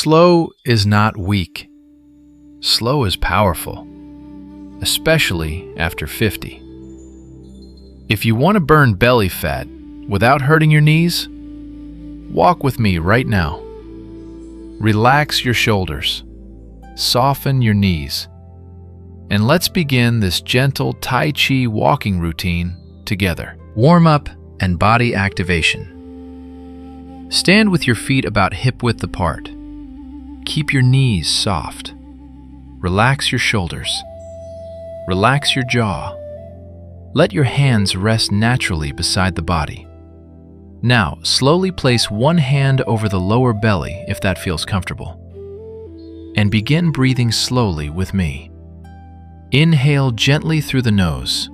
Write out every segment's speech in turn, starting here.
Slow is not weak. Slow is powerful, especially after 50. If you want to burn belly fat without hurting your knees, walk with me right now. Relax your shoulders, soften your knees, and let's begin this gentle Tai Chi walking routine together. Warm-up and body activation. Stand with your feet about hip-width apart. Keep your knees soft. Relax your shoulders. Relax your jaw. Let your hands rest naturally beside the body. Now, slowly place one hand over the lower belly if that feels comfortable. And begin breathing slowly with me. Inhale gently through the nose.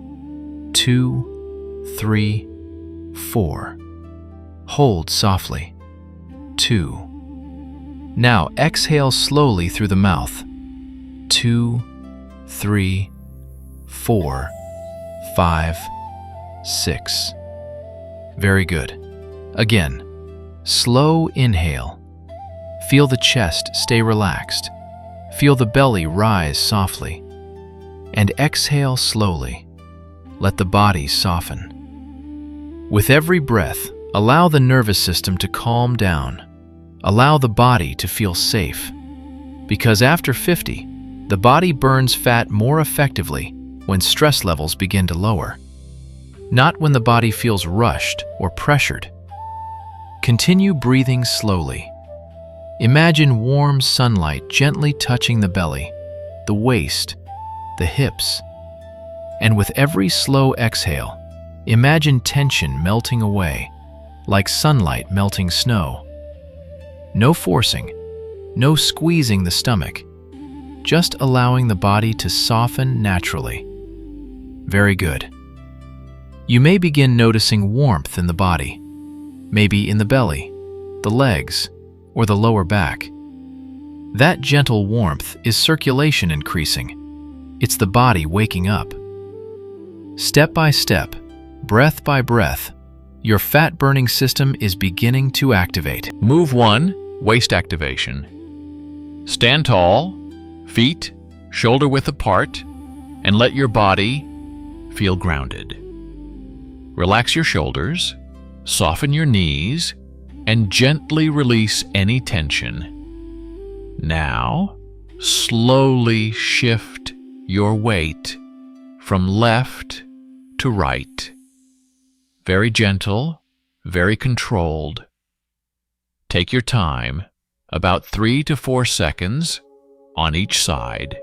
2, 3, 4. Hold softly. 2. Now exhale slowly through the mouth. 2, 3, 4, 5, 6. Very good. Again, slow inhale. Feel the chest stay relaxed. Feel the belly rise softly. And exhale slowly. Let the body soften. With every breath, allow the nervous system to calm down. Allow the body to feel safe. Because after 50, the body burns fat more effectively when stress levels begin to lower, not when the body feels rushed or pressured. Continue breathing slowly. Imagine warm sunlight gently touching the belly, the waist, the hips. And with every slow exhale, imagine tension melting away, like sunlight melting snow. No forcing, no squeezing the stomach, just allowing the body to soften naturally. Very good. You may begin noticing warmth in the body, maybe in the belly, the legs, or the lower back. That gentle warmth is circulation increasing. It's the body waking up. Step by step, breath by breath, your fat-burning system is beginning to activate. Move 1, waist activation. Stand tall, feet shoulder-width apart, and let your body feel grounded. Relax your shoulders, soften your knees, and gently release any tension. Now, slowly shift your weight from left to right. Very gentle, very controlled. Take your time, about 3 to 4 seconds on each side.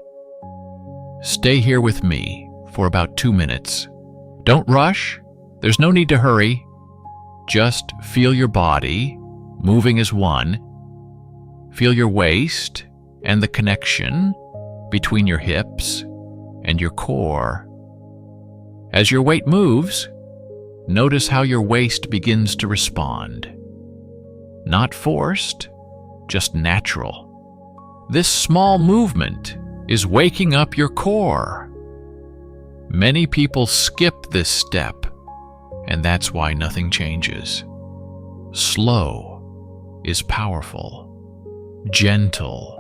Stay here with me for about 2 minutes. Don't rush. There's no need to hurry. Just feel your body moving as one. Feel your waist and the connection between your hips and your core. As your weight moves, notice how your waist begins to respond. Not forced, just natural. This small movement is waking up your core. Many people skip this step, and that's why nothing changes. Slow is powerful. Gentle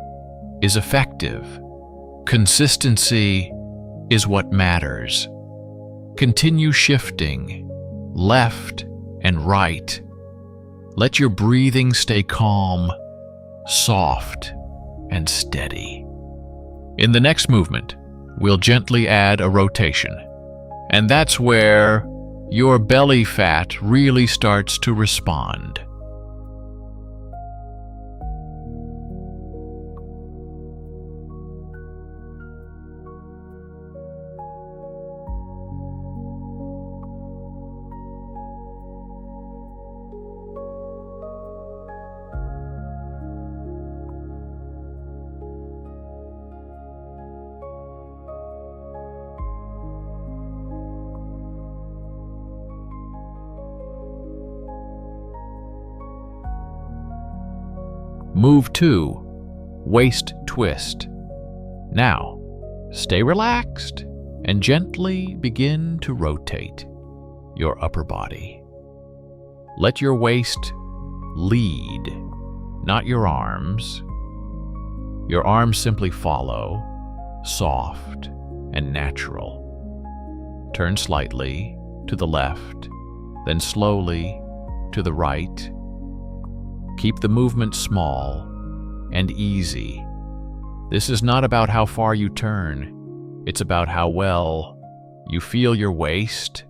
is effective. Consistency is what matters. Continue shifting left and right. Let your breathing stay calm, soft, and steady. In the next movement, we'll gently add a rotation. And that's where your belly fat really starts to respond. Move 2, waist twist. Now, stay relaxed and gently begin to rotate your upper body. Let your waist lead, not your arms. Your arms simply follow, soft and natural. Turn slightly to the left, then slowly to the right. Keep the movement small and easy. This is not about how far you turn. It's about how well you feel your waist.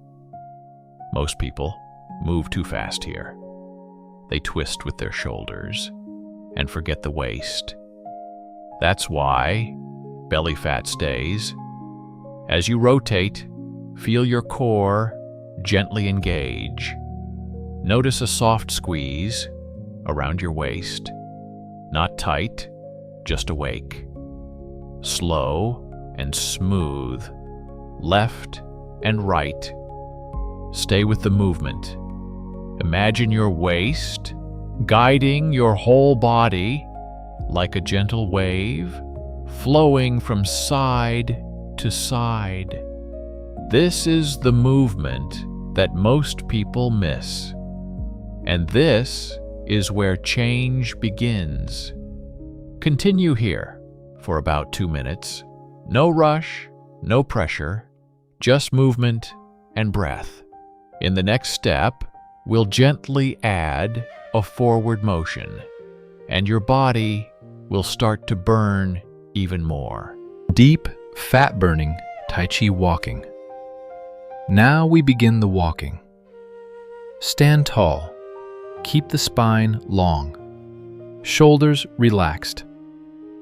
Most people move too fast here. They twist with their shoulders and forget the waist. That's why belly fat stays. As you rotate, feel your core gently engage. Notice a soft squeeze around your waist. Not tight, just awake. Slow and smooth, left and right. Stay with the movement. Imagine your waist guiding your whole body like a gentle wave, flowing from side to side. This is the movement that most people miss. And this is where change begins. Continue here for about 2 minutes. No rush, no pressure, just movement and breath. In the next step, we'll gently add a forward motion, and your body will start to burn even more. Deep, fat-burning Tai Chi Walking. Now we begin the walking. Stand tall. Keep the spine long. Shoulders relaxed.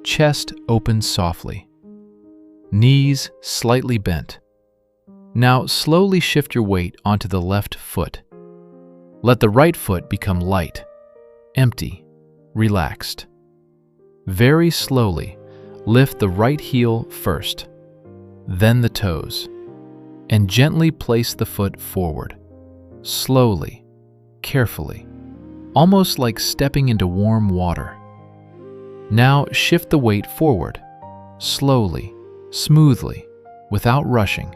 Chest open softly. Knees slightly bent. Now slowly shift your weight onto the left foot. Let the right foot become light, empty, relaxed. Very slowly, lift the right heel first, then the toes, and gently place the foot forward, slowly, carefully, almost like stepping into warm water. Now shift the weight forward, slowly, smoothly, without rushing.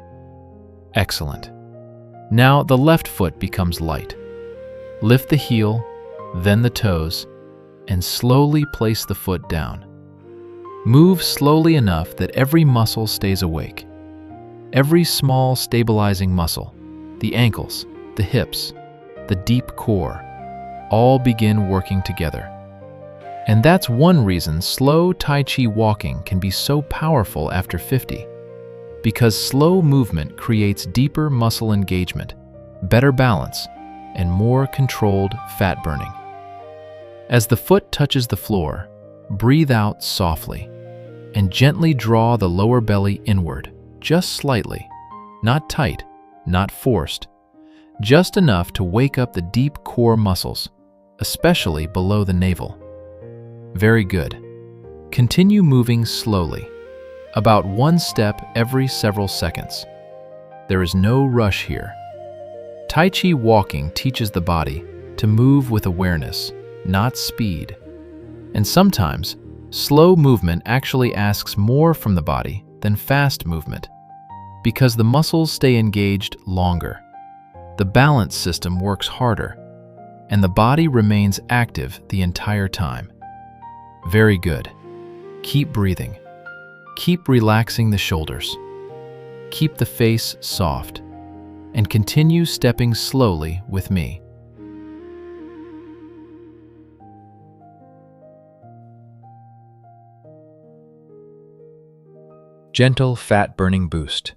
Excellent. Now the left foot becomes light. Lift the heel, then the toes, and slowly place the foot down. Move slowly enough that every muscle stays awake. Every small stabilizing muscle, the ankles, the hips, the deep core, all begin working together. And that's one reason slow Tai Chi walking can be so powerful after 50. Because slow movement creates deeper muscle engagement, better balance, and more controlled fat burning. As the foot touches the floor, breathe out softly and gently draw the lower belly inward, just slightly, not tight, not forced, just enough to wake up the deep core muscles, especially below the navel. Very good. Continue moving slowly, about 1 step every several seconds. There is no rush here. Tai Chi walking teaches the body to move with awareness, not speed. And sometimes, slow movement actually asks more from the body than fast movement, because the muscles stay engaged longer. The balance system works harder, and the body remains active the entire time. Very good. Keep breathing. Keep relaxing the shoulders. Keep the face soft, and continue stepping slowly with me. Gentle fat-burning boost.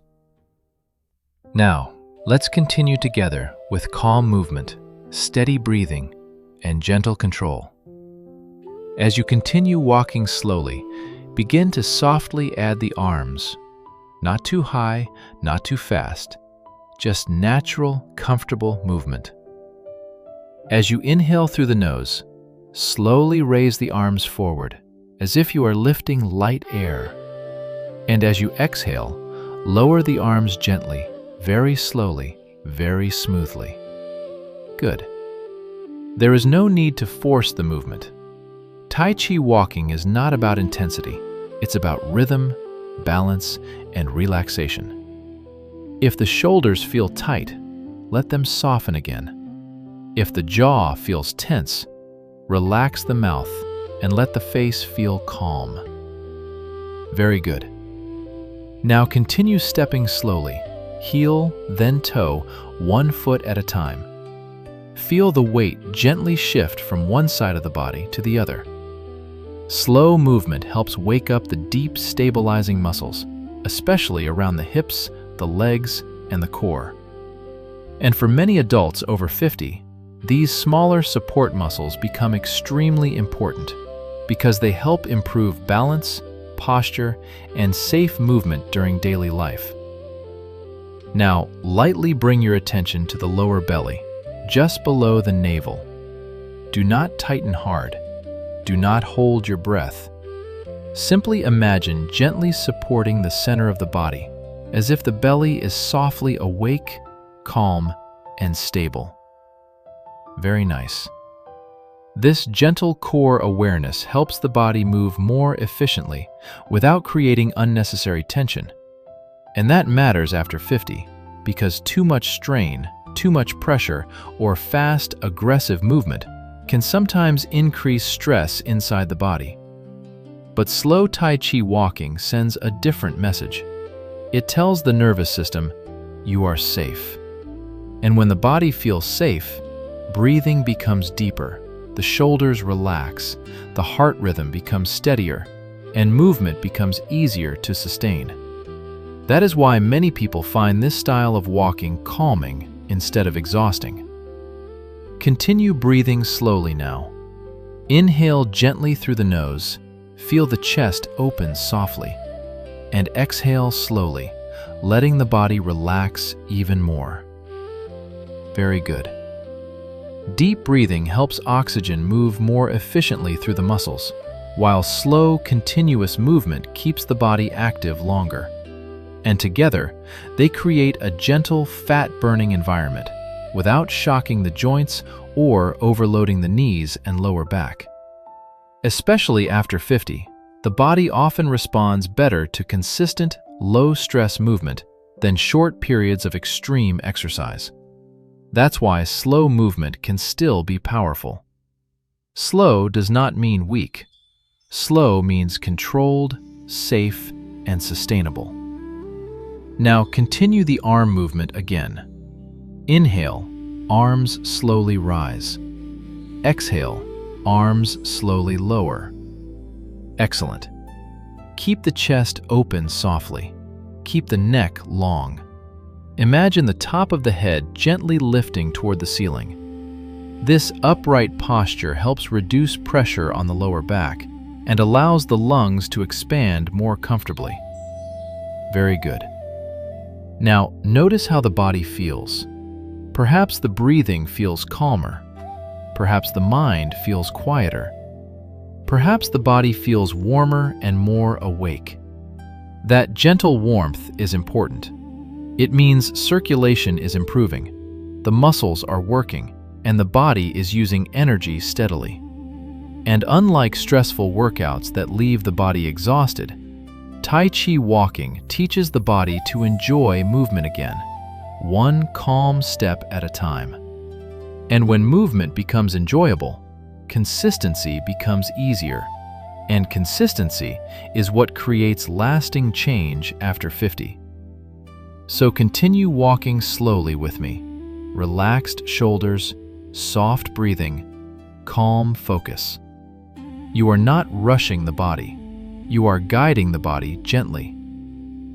Now, let's continue together with calm movement, steady breathing, and gentle control. As you continue walking slowly, begin to softly add the arms. Not too high, not too fast, just natural, comfortable movement. As you inhale through the nose, slowly raise the arms forward, as if you are lifting light air. And as you exhale, lower the arms gently, very slowly, very smoothly. Good. There is no need to force the movement. Tai Chi walking is not about intensity. It's about rhythm, balance, and relaxation. If the shoulders feel tight, let them soften again. If the jaw feels tense, relax the mouth and let the face feel calm. Very good. Now continue stepping slowly, heel, then toe, 1 foot at a time. Feel the weight gently shift from one side of the body to the other. Slow movement helps wake up the deep, stabilizing muscles, especially around the hips, the legs, and the core. And for many adults over 50, these smaller support muscles become extremely important because they help improve balance, posture, and safe movement during daily life. Now, lightly bring your attention to the lower belly, just below the navel. Do not tighten hard. Do not hold your breath. Simply imagine gently supporting the center of the body, as if the belly is softly awake, calm, and stable. Very nice. This gentle core awareness helps the body move more efficiently without creating unnecessary tension. And that matters after 50, because too much strain, too much pressure, or fast, aggressive movement can sometimes increase stress inside the body. But slow Tai Chi walking sends a different message. It tells the nervous system, you are safe. And when the body feels safe, breathing becomes deeper, the shoulders relax, the heart rhythm becomes steadier, and movement becomes easier to sustain. That is why many people find this style of walking calming instead of exhausting. Continue breathing slowly now. Inhale gently through the nose, feel the chest open softly, and exhale slowly, letting the body relax even more. Very good. Deep breathing helps oxygen move more efficiently through the muscles, while slow, continuous movement keeps the body active longer. And together, they create a gentle, fat-burning environment without shocking the joints or overloading the knees and lower back. Especially after 50, the body often responds better to consistent, low-stress movement than short periods of extreme exercise. That's why slow movement can still be powerful. Slow does not mean weak. Slow means controlled, safe, and sustainable. Now continue the arm movement again. Inhale, arms slowly rise. Exhale, arms slowly lower. Excellent. Keep the chest open softly. Keep the neck long. Imagine the top of the head gently lifting toward the ceiling. This upright posture helps reduce pressure on the lower back and allows the lungs to expand more comfortably. Very good. Now, notice how the body feels. Perhaps the breathing feels calmer. Perhaps the mind feels quieter. Perhaps the body feels warmer and more awake. That gentle warmth is important. It means circulation is improving, the muscles are working, and the body is using energy steadily. And unlike stressful workouts that leave the body exhausted, Tai Chi walking teaches the body to enjoy movement again, one calm step at a time. And when movement becomes enjoyable, consistency becomes easier. And consistency is what creates lasting change after 50. So continue walking slowly with me. Relaxed shoulders, soft breathing, calm focus. You are not rushing the body. You are guiding the body gently.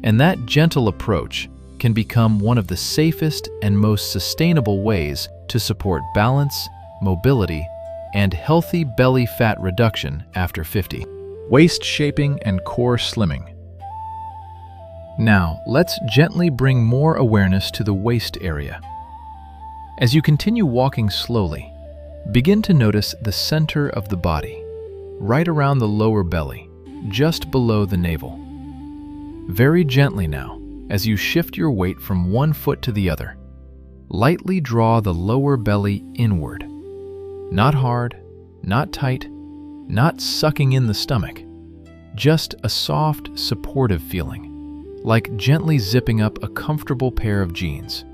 And that gentle approach can become one of the safest and most sustainable ways to support balance, mobility, and healthy belly fat reduction after 50. Waist shaping and core slimming. Now, let's gently bring more awareness to the waist area. As you continue walking slowly, begin to notice the center of the body, right around the lower belly, just below the navel. Very gently now, as you shift your weight from one foot to the other, lightly draw the lower belly inward. Not hard, not tight, not sucking in the stomach. Just a soft, supportive feeling, like gently zipping up a comfortable pair of jeans.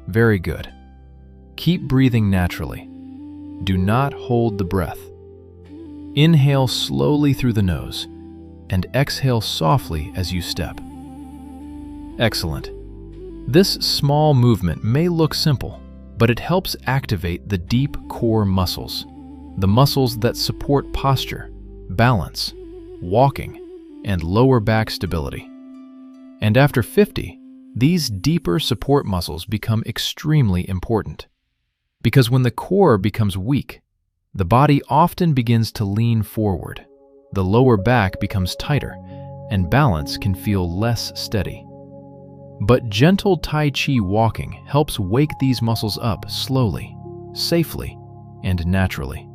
Very good. Keep breathing naturally. Do not hold the breath. Inhale slowly through the nose. and exhale softly as you step. Excellent. This small movement may look simple, but it helps activate the deep core muscles, the muscles that support posture, balance, walking, and lower back stability. And after 50, these deeper support muscles become extremely important. Because when the core becomes weak, the body often begins to lean forward, the lower back becomes tighter, and balance can feel less steady. But gentle Tai Chi walking helps wake these muscles up slowly, safely, and naturally.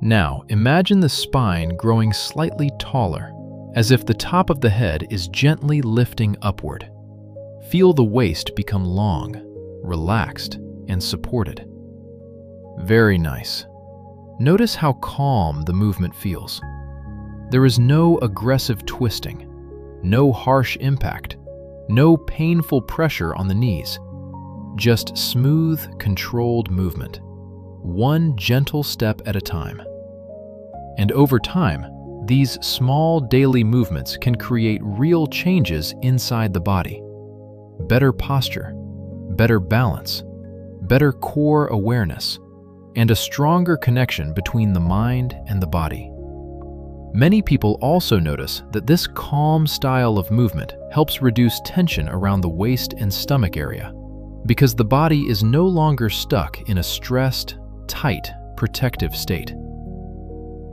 Now, imagine the spine growing slightly taller, as if the top of the head is gently lifting upward. Feel the waist become long, relaxed, and supported. Very nice. Notice how calm the movement feels. There is no aggressive twisting, no harsh impact, no painful pressure on the knees. Just smooth, controlled movement, one gentle step at a time. And over time, these small daily movements can create real changes inside the body. Better posture, better balance, better core awareness, and a stronger connection between the mind and the body. Many people also notice that this calm style of movement helps reduce tension around the waist and stomach area, because the body is no longer stuck in a stressed, tight, protective state.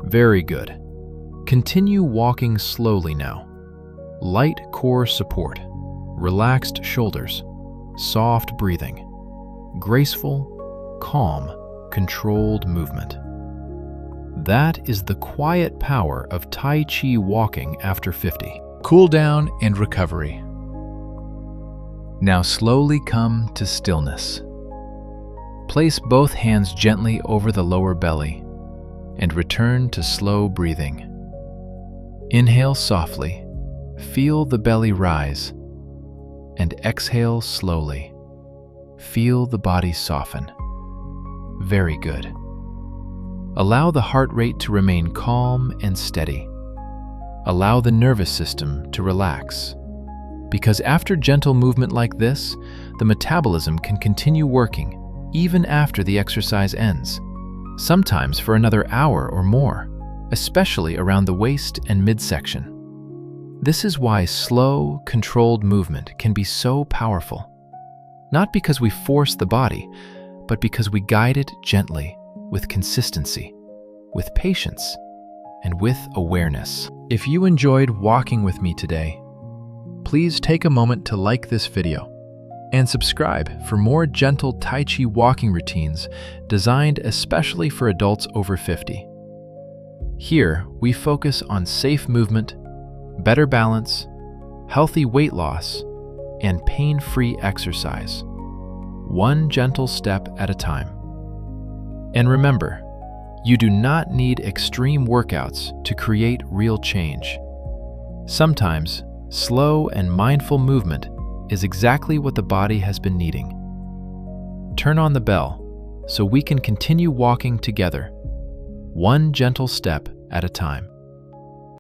Very good. Continue walking slowly now. Light core support, relaxed shoulders, soft breathing, graceful, calm, controlled movement. That is the quiet power of Tai Chi walking after 50. Cool down and recovery. Now slowly come to stillness. Place both hands gently over the lower belly and return to slow breathing. Inhale softly, feel the belly rise, and exhale slowly. Feel the body soften. Very good. Allow the heart rate to remain calm and steady. Allow the nervous system to relax. Because after gentle movement like this, the metabolism can continue working even after the exercise ends, sometimes for another hour or more, especially around the waist and midsection. This is why slow, controlled movement can be so powerful. Not because we force the body, but because we guide it gently, with consistency, with patience, and with awareness. If you enjoyed walking with me today, please take a moment to like this video and subscribe for more gentle Tai Chi walking routines designed especially for adults over 50. Here, we focus on safe movement, better balance, healthy weight loss, and pain-free exercise, one gentle step at a time. And remember, you do not need extreme workouts to create real change. Sometimes, slow and mindful movement is exactly what the body has been needing. Turn on the bell so we can continue walking together, one gentle step at a time.